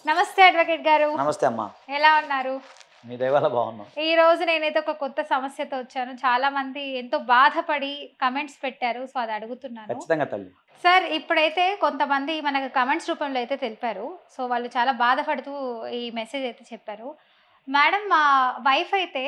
నమస్తే అడ్వకేట్ గారు. నమస్తే అమ్మా. ఎలా ఉన్నారు? మీ దయ వల్ల బాగున్నాం. ఈ రోజు నేనైతే ఒక కొత్త సమస్యతో వచ్చాను. చాలా మంది ఎంతో బాధపడి కమెంట్స్ పెట్టారు. సో అది అడుగుతున్నాను. ఖచ్చితంగా తల్లి. సార్ ఇప్పుడైతే కొంతమంది మనకు కమెంట్స్ రూపంలో అయితే తెలిపారు. సో వాళ్ళు చాలా బాధపడుతూ ఈ మెసేజ్ అయితే చెప్పారు. మేడం మా వైఫ్ అయితే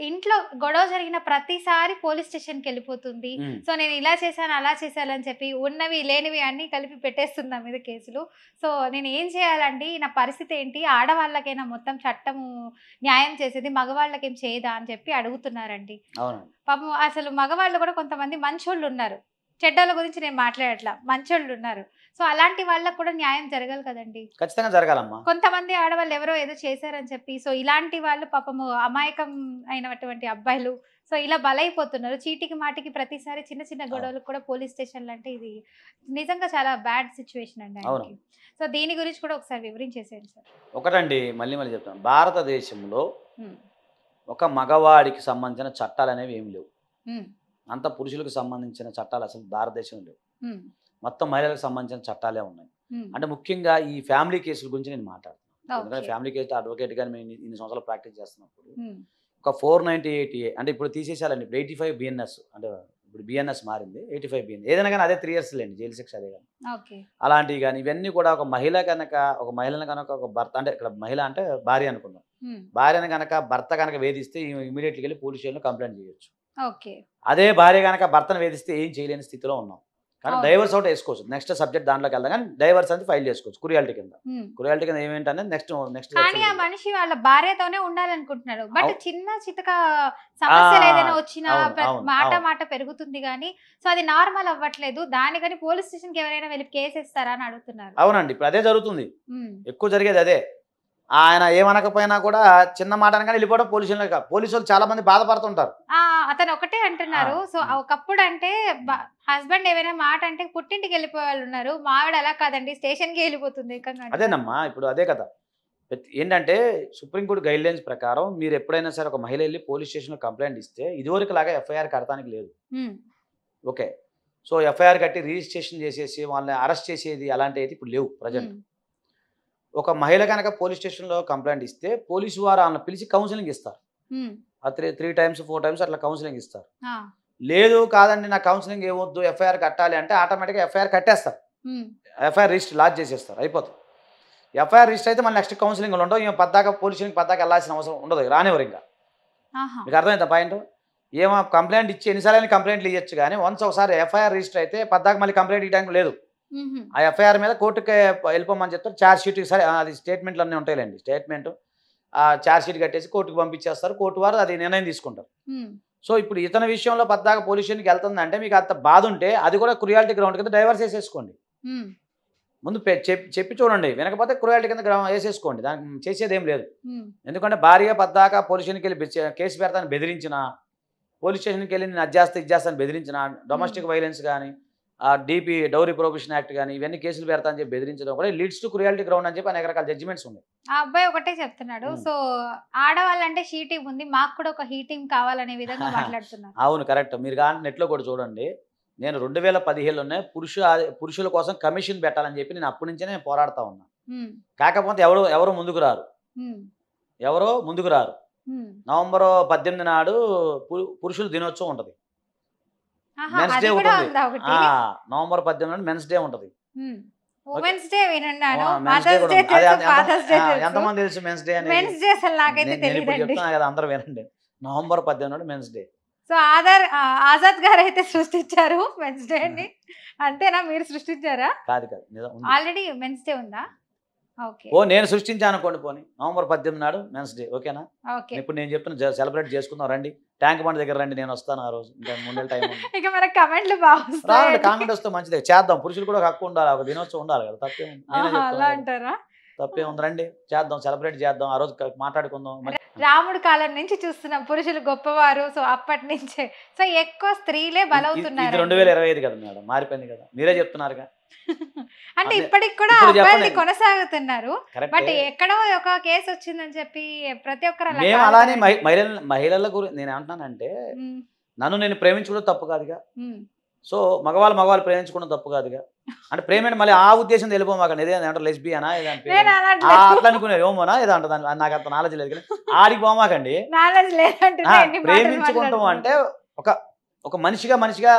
ఇంట్లో గొడవ జరిగిన ప్రతిసారి పోలీస్ స్టేషన్కి వెళ్ళిపోతుంది. సో నేను ఇలా చేశాను అలా చేశాను అని చెప్పి ఉన్నవి లేనివి అన్నీ కలిపి పెట్టేస్తుంది నా మీద కేసులు. సో నేను ఏం చేయాలండి? నా పరిస్థితి ఏంటి? ఆడవాళ్ళకైనా మొత్తం చట్టము న్యాయం చేసేది, మగవాళ్ళకేం చేయదా అని చెప్పి అడుగుతున్నారండి. పాపం అసలు మగవాళ్ళు కూడా కొంతమంది మంచోళ్ళు ఉన్నారు. చెడ్డల గురించి నేను మాట్లాడట్లా, మంచోళ్ళు ఉన్నారు. సో అలాంటి వాళ్ళకు కూడా న్యాయం జరగాలి కదండి. ఖచ్చితంగా జరగాలమ్మా. కొంతమంది ఆడవాళ్ళు ఎవరో ఏదో చేశారని చెప్పి సో ఇలాంటి వాళ్ళు పాపము అమాయకం అయినటువంటి అబ్బాయిలు సో ఇలా బలైపోతున్నారు. చీటికి మాటికి ప్రతిసారి చిన్న చిన్న గొడవలకు కూడా పోలీస్ స్టేషన్లు అంటే ఇది నిజంగా చాలా బ్యాడ్ సిచ్యువేషన్ అండి ఆయనకి. సో దీని గురించి కూడా ఒకసారి వివరించేసేయండి సార్. ఒకటండి, మళ్ళీ మళ్ళీ చెప్తాను, భారతదేశంలో ఒక మగవాడికి సంబంధించిన చట్టాలు అనేవి ఏమి లేవు. అంత పురుషులకు సంబంధించిన చట్టాలు అసలు భారతదేశంలో లేవు. మొత్తం మహిళలకు సంబంధించిన చట్టాలే ఉన్నాయి. అంటే ముఖ్యంగా ఈ ఫ్యామిలీ కేసుల గురించి నేను మాట్లాడుతున్నాను. ఎందుకంటే ఫ్యామిలీ కేసు అడ్వకేట్ గా మేము ఇన్ని సంవత్సరాలు ప్రాక్టీస్ చేస్తున్నప్పుడు ఒక 498A అంటే ఇప్పుడు తీసేసాలండి. ఇప్పుడు 85 BNS అంటే ఇప్పుడు BNS మారింది, 85 BNS ఏదైనా కానీ అదే 3 years లేండి జైలు శిక్ష, అదే కానీ అలాంటివి కానీ ఇవన్నీ కూడా ఒక మహిళ కనుక ఒక మహిళను కనుక ఒక భర్త అంటే ఇక్కడ మహిళ అంటే భార్య అనుకుందాం, భార్యను కనుక భర్త కనుక వేధిస్తే ఇమీడియట్లీ వెళ్ళి పోలీస్ స్టేషన్లో కంప్లైంట్ చేయొచ్చు. అదే భార్య కనుక భర్తను వేధిస్తే ఏం చేయలేని స్థితిలో ఉన్నాం. కానీ డైవర్స్ అవుట్ వేసుకోవచ్చు. నెక్స్ట్ సబ్జెక్ట్ దాంట్లోకి వెళ్దాం. కానీ డైవర్స్ అనేది ఫైల్ చేసుకోవచ్చు క్రుయాలిటీ కింద. క్రుయాలిటీ కింద ఏమేంటనే నెక్స్ట్ కానీ ఆ మనిషి వాళ్ళ భార్యతోనే ఉండాలనుకుంటున్నాడు. బట్ చిన్న చితక సమస్యలు ఏదైనా వచ్చినా మాట పెరుగుతుంది కానీ సో అది నార్మల్ అవ్వట్లేదు. దానికని పోలీస్ స్టేషన్ కి ఎవరైనా వెళ్ళి కేసు ఇస్తారా అని అడుగుతున్నారు. అవునండి, ఇప్పుడు అదే జరుగుతుంది. ఎక్కువ జరిగేది అదే. ఆయన ఏమనకపోయినా కూడా చిన్న మాట అనగానే వెళ్ళిపోవడం పోలీసు వాళ్ళు చాలా మంది బాధపడుతుంటారు. అతను ఒకటే అంటున్నారు. సో ఒకప్పుడు అంటే హస్బెండ్ ఏమైనా మాట అంటే పుట్టింటికి వెళ్ళిపోయే వాళ్ళు ఉన్నారు. మావిడ అలా కాదండి, స్టేషన్ కి వెళ్ళిపోతుంది. అదేనమ్మా, ఇప్పుడు అదే కదా. ఏంటంటే సుప్రీంకోర్టు గైడ్ లైన్స్ ప్రకారం మీరు ఎప్పుడైనా సరే ఒక మహిళ వెళ్ళి పోలీస్ స్టేషన్లో కంప్లైంట్ ఇస్తే ఇదివరకు లాగా FIR కడతానికి లేదు. ఓకే, సో FIR కట్టి రిజిస్ట్రేషన్ చేసేసి వాళ్ళని అరెస్ట్ చేసేది అలాంటివి అయితే ఇప్పుడు లేవు ప్రజెంట్. ఒక మహిళ కనుక పోలీస్ స్టేషన్లో కంప్లైంట్ ఇస్తే పోలీసు వారు వాళ్ళని పిలిచి కౌన్సిలింగ్ ఇస్తారు. 3 times 4 times అట్లా కౌన్సిలింగ్ ఇస్తారు. లేదు కాదండి నాకు కౌన్సిలింగ్ ఏమొద్దు FIR కట్టాలి అంటే ఆటోమేటిక్గా FIR కట్టేస్తారు. FIR రిజిస్టర్ లాడ్జ్ చేసేస్తారు, అయిపోతుంది. FIR రిజిస్టర్ అయితే మళ్ళీ నెక్స్ట్ కౌన్సిలింగ్ ఉండవు. ఏమో పద్దాక పోలీస్ స్టేషన్కి పద్దాక వెళ్ళాల్సిన అవసరం ఉండదు, రానివ్వరు. ఇంకా మీకు అర్థమైందా పాయింట్? ఏమో కంప్లైంట్ ఇచ్చి ఎన్నిసార్లు కంప్లైంట్లు ఇవ్వచ్చు కానీ వన్స్ ఒకసారి FIR రిజిస్టర్ అయితే పద్దాక మళ్ళీ కంప్లైంట్ ఇవ్వడానికి లేదు. ఆ FIR మీద కోర్టుకి వెళ్ళిపోమని చెప్తారు. ఛార్జ్ షీట్ సరే అది స్టేట్మెంట్లు అన్నీ ఉంటాయిలేండి. స్టేట్మెంట్ ఆ ఛార్జ్ షీట్ కట్టేసి కోర్టుకు పంపించేస్తారు. కోర్టు వారు అది నిర్ణయం తీసుకుంటారు. సో ఇప్పుడు ఇతని విషయంలో పద్దాక పోలీస్ స్టేషన్కి వెళ్తుందంటే మీకు అంత బాధ ఉంటే అది కూడా క్రుయాలిటీ గ్రౌండ్ కింద డైవర్స్ వేసేసుకోండి. ముందు చెప్పి చూడండి, వినకపోతే క్రుయాలిటీ కింద వేసేసుకోండి. దానికి చేసేది ఏం లేదు. ఎందుకంటే భార్య పద్దాక పోలీస్ స్టేషన్కి వెళ్ళి కేసు పెడతాను బెదిరించిన, పోలీస్ స్టేషన్కి వెళ్ళి నేను అది చేస్తాను బెదిరించిన, డొమెస్టిక్ వైలెన్స్ కానీ DP డౌరీ ప్రొహిబిషన్ యాక్ట్ కానీ ఇవన్నీ కేసులు పెడతా అని చెప్పి బెదిరించడం కూడా లీడ్స్ టు క్రుయాలిటీ గ్రౌండ్ అని చెప్పి అనేక రకాల జడ్జిమెంట్స్ ఉన్నాయి. ఆ అబ్బాయి ఒకటే చెప్తున్నాడు. సో ఆడవాళ్ళంటే హీ టీమ్ ఉంది, మాకు కూడా ఒక హీ టీమ్ కావాలనే విధంగా మాట్లాడుతున్నారు. అవును, కరెక్ట్. మీరు కానీ నెట్లో కూడా చూడండి, నేను 2015లోనే పురుషుల కోసం కమిషన్ పెట్టాలని చెప్పి నేను అప్పటి నుంచే నేను పోరాడుతూ ఉన్నా. కాకపోతే ఎవరు ముందుకు రారు. నవంబర్ 18 నాడు పురుషుల దినోత్సవం ఉంటుంది, మెన్స్ డే ఉంటుంది. నవంబర్ 18 నాడు మెన్స్ డే ఉంటుంది. ఎంతమంది తెలుసు మెన్స్ డే అనేది? చెప్తున్నా కదా, అందరూ వినండి. నవంబర్ 18 నాడు మెన్స్ డే. సో ఆజాద్ గారు అయితే సృష్టించారు మెన్స్ డే ని, అంతేనా? మీరు సృష్టించారా? కాదు, ఆల్రెడీ మెన్స్ డే ఉందా? నేను సృష్టించాను అనుకోండి. పోనీ నవంబర్ 18 నాడు మెన్స్ డే, ఓకేనా? ఇప్పుడు నేను చెప్తున్నా సెలబ్రేట్ చేసుకుందాం, రండి ట్యాంక్ బండ్ దగ్గర రండి, నేను వస్తాను ఆ రోజు. ఇంకా 3 నెలల టైం కామెంట్ వస్తే మంచిదే, చేద్దాం. పురుషులు కూడా హక్కు ఉండాలి, ఒక దినోత్సవం ఉండాలి కదా, తప్పేముంది, రండి చేద్దాం, సెలబ్రేట్ చేద్దాం, ఆ రోజు మాట్లాడుకుందాం. రాముడు కాలం నుంచి చూస్తున్నాం పురుషులు గొప్పవారు. సో అప్పటి నుంచే సో ఎక్కువ స్త్రీలే బలవుతున్నారు. 2025 కదా మేడం, మారిపోయింది కదా, మీరే చెప్తున్నారుగా. అంటే ఇప్పటికి కూడా అబ్బాయిలు కొనసాగుతున్నారు. బట్ ఎక్కడో ఒక కేసు వచ్చిందని చెప్పి ప్రతి ఒక్కరు అలానే మహిళల గురించి నేను ఏమంటున్నానంటే, నన్ను నేను ప్రేమించుకోవడం తప్పు కాదుగా. సో మగవాళ్ళు ప్రేమించుకోవడం తప్పు కాదుగా. అంటే ప్రేమ మళ్ళీ ఆ ఉద్దేశం వెళ్ళిపోమాకండి. ఏదంటే లెస్బియనా ఏదంటే నేను అనట్లేదు. అట్లా అనుకునేది ఏమోనా ఏదో అంట నాకు అంత నాలెడ్జ్ లేదు కానీ ఆడికి పోమాకండి. నాలెడ్జ్ లేదంటున్నా ఎన్ని మాటలు ప్రేమించుకుంటాం మాట్లాడుతున్నావు. అంటే ఒక ఒక మనిషిగా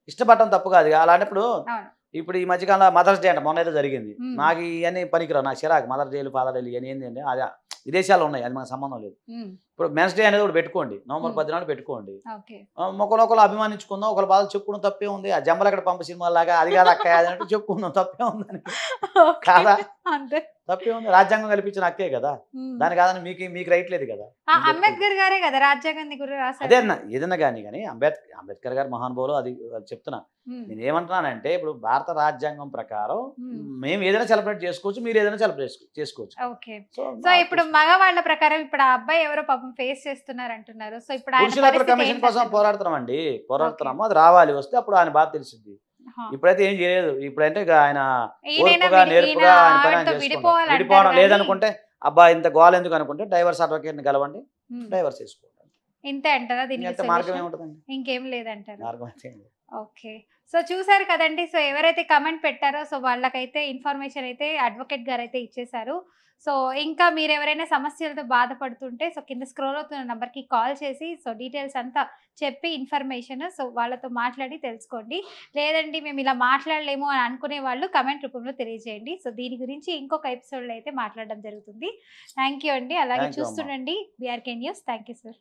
ఇష్టపడటం తప్పు కాదు. అలాంటప్పుడు అవును. ఇప్పుడు ఈ మధ్యకాలంలో మదర్స్ డే అంట మొన్న ఏదో జరిగింది. ఉమ్. నాకు ఇవన్నీ పనికిరావు. నాకు చిరాకు మదర్ డేలు ఫాదర్ డేలు ఇవన్నీ ఏంటంటే అది విదేశాల్లో ఉన్నాయి. అది మనకు సంబంధం లేదు. ఉమ్. ఇప్పుడు మెన్స్ డే అనేది కూడా పెట్టుకోండి. నవంబర్ 10 నాడు పెట్టుకోండి. ఓకే. ఒకరు అభిమానించుకుందాం. ఒకరి బాధలు చెప్పుకోవడం తప్పే ఉంది. ఆ జంబలు అక్కడ పంప సినిమా లాగా అది కాదు అక్క అన్నట్టు చెప్పుకుందాం తప్పే ఉందని ఓకే. కాదా? అంతే. తప్పే ఉంది. రాజ్యాంగం కల్పించిన హక్కే కదా. ఉమ్. దాని కాదని మీకు రైట్ లేదు కదా. ఆ, అంబేద్కర్ గారే కదా రాజ్యాంగాన్ని కూడా రాశారు. అదే అన్న ఏదన్నా కానీ అంబేద్కర్ గారు మహానుభావులు అది చెప్తున్నా. ఉమ్. నేను ఏమంటున్నానంటే ఇప్పుడు భారత రాజ్యాంగం ప్రకారం ఉమ్. మేము ఏదైనా సెలబ్రేట్ చేసుకోవచ్చు. మీరు ఏదైనా సెలబ్రేట్ చేసుకోవచ్చు. ఓకే. సో సో ఇప్పుడు మగవాళ్ళ ప్రకారం ఇప్పుడు ఆ అబ్బాయి ఎవరో పాపం ఫేస్ చేస్తున్నారు అంటున్నారు. సో ఇప్పుడు ఆయన పురుషుల హక్కుల పరిస్థితి కమిషన్ కోసం ఏంటంటారు? పోరాడుతున్నాము. అది రావాలి. వస్తే అప్పుడు ఆయన బాధ తెలిసింది. ఆహా. ఇప్పుడైతే ఏం చేయలేదు. ఇప్పుడంటే ఇక ఆయన ఈయనైనా ఓర్పుగా నేర్పుగా ఆయన పని ఆయన ఆవిడతో చేసుకుంటాడు. విడిపోవాలంటారు విడిపోవడం కానీ లేదనుకుంటే అబ్బా ఇంత గోల ఎందుకు అనుకుంటే డైవర్స్ అడ్వకేట్ని కలవండి. ఉమ్. డైవర్స్ చేసుకోండి. ఇంతే అంటారా దీనికి ఇంత మార్గం solution? ఏముంటుందండి? ఇంకేం లేదంటారు. మార్గం అయితే ఏం లేదు. ఓకే. సో చూసారు కదండి. సో ఎవరైతే కమెంట్ పెట్టారో సో వాళ్ళకైతే ఇన్ఫర్మేషన్ అయితే అడ్వకేట్ గారు అయితే ఇచ్చేశారు. సో ఇంకా మీరు ఎవరైనా సమస్యలతో బాధపడుతుంటే సో కింద స్క్రోల్ అవుతున్న నంబర్కి కాల్ చేసి సో డీటెయిల్స్ అంతా చెప్పి ఇన్ఫర్మేషన్ సో వాళ్ళతో మాట్లాడి తెలుసుకోండి. లేదండి మేము ఇలా మాట్లాడలేము అని అనుకునే వాళ్ళు కమెంట్ రూపంలో తెలియజేయండి. సో దీని గురించి ఇంకొక ఎపిసోడ్లో అయితే మాట్లాడడం జరుగుతుంది. థ్యాంక్ యూ అండి. అలాగే Thank you, అమ్మా. చూస్తుండండి BRK news. Thank you sir.